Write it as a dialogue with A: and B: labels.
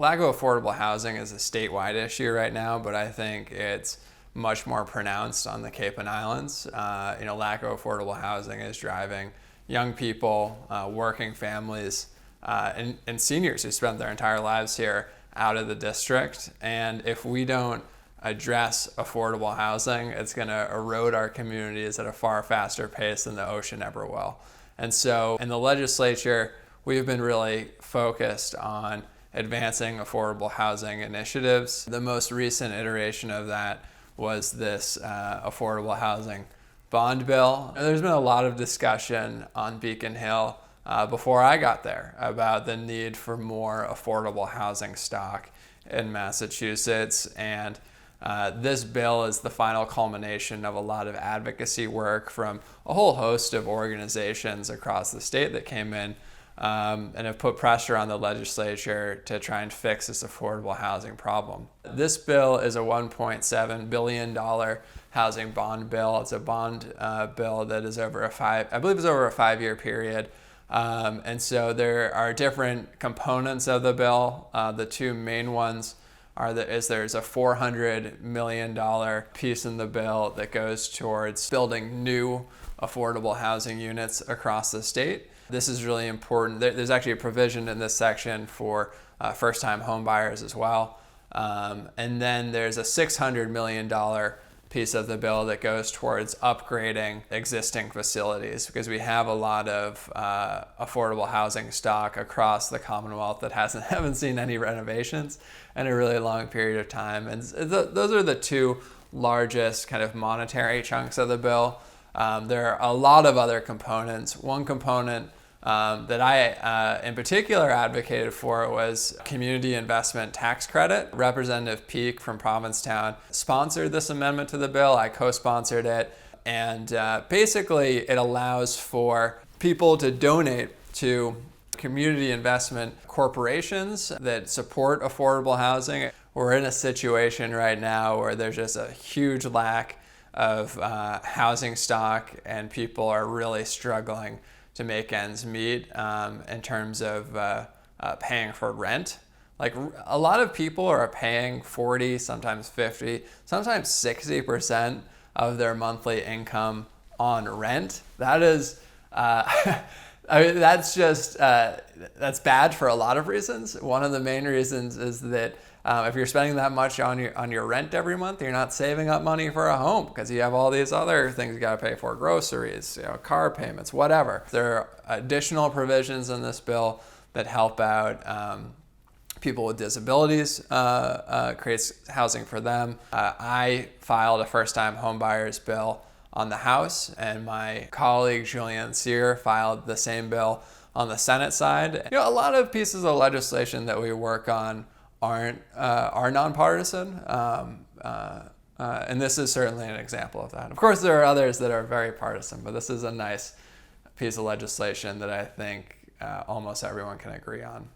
A: lack of affordable housing is a statewide issue right now, but I think it's much more pronounced on the Cape and Islands. Lack of affordable housing is driving young people, working families, and seniors who spent their entire lives here out of the district. And if we don't address affordable housing, it's going to erode our communities at a far faster pace than the ocean ever will. And so in the legislature, we've been really focused on advancing affordable housing initiatives. The most recent iteration of that was this affordable housing bond bill. There's been a lot of discussion on Beacon Hill before I got there about the need for more affordable housing stock in Massachusetts. And this bill is the final culmination of a lot of advocacy work from a whole host of organizations across the state that came in and have put pressure on the legislature to try and fix this affordable housing problem. This bill is a $1.7 billion housing bond bill. It's a bond bill that is over a 5-year period. And so there are different components of the bill. The two main ones there's a $400 million piece in the bill that goes towards building new affordable housing units across the state. This is really important. There's actually a provision in this section for first-time home buyers as well. And then there's a $600 million piece of the bill that goes towards upgrading existing facilities, because we have a lot of affordable housing stock across the Commonwealth that haven't seen any renovations in a really long period of time. And those are the two largest kind of monetary chunks of the bill. There are a lot of other components. One component that I in particular advocated for was community investment tax credit. Representative Peak from Provincetown sponsored this amendment to the bill. I co-sponsored it. And basically it allows for people to donate to community investment corporations that support affordable housing. We're in a situation right now where there's just a huge lack of housing stock, and people are really struggling to make ends meet in terms of paying for rent. Like, a lot of people are paying 40, sometimes 50, sometimes 60% of their monthly income on rent. That is, that's bad for a lot of reasons. One of the main reasons is that if you're spending that much on your rent every month, you're not saving up money for a home, because you have all these other things you got to pay for: groceries, car payments, whatever. There are additional provisions in this bill that help out people with disabilities, creates housing for them. I filed a first-time homebuyers bill on the House, and my colleague Julian Cyr filed the same bill on the Senate side. A lot of pieces of legislation that we work on are nonpartisan, and this is certainly an example of that. Of course, there are others that are very partisan, but this is a nice piece of legislation that I think almost everyone can agree on.